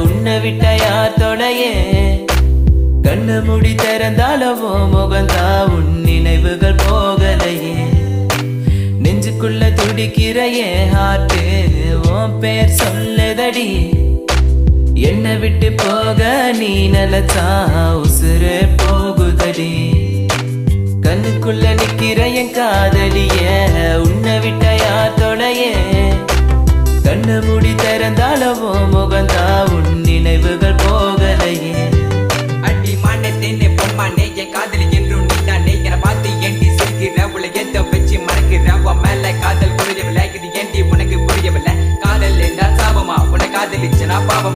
உன்னை விட்ட யார் தொலையே கண்ணு முடி திறந்தாலவோ முகந்தா உன் நினைவுகள் போகலையே நெஞ்சுக்குள்ள துடிக்கிற என் ஹார்ட் உன் பேர் சொல்லுதடி என்னை விட்டு போக நீ நிலச்சா உசுறு போகுதடி கண்ணுக்குள்ள நிக்கிற என் காதலிய உன்னை விட்ட யார் தொலையே